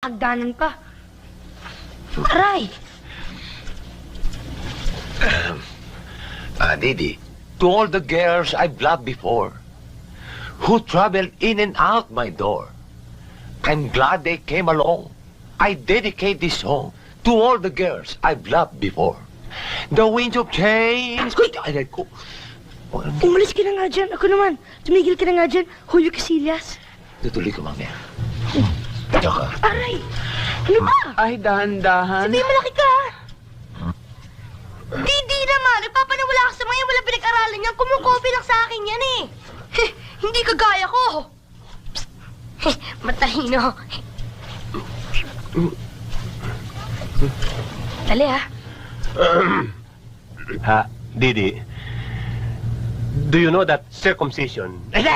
Hagdanan pa. Aray! Didi, to all the girls I've loved before, who traveled in and out my door, I'm glad they came along. I dedicate this song to all the girls I've loved before. The winds of change... Ay, ko. Umalis ka na nga dyan. Ako naman. Tumigil ka na nga dyan. Julio Casillas. Tutuloy ko, mamaya. Tsaka. Aray! Ano ba? Ay, dahan-dahan. Sabihin malaki ka. Di naman. Nagpapanawala ka sa mga yan. Wala pinag-aralan niyan. Kumukopi lang sa akin yan eh. Hindi kagaya ko. Psst. Matalino. Dali ha. Ha, Didi, do you know that circumcision? Ito.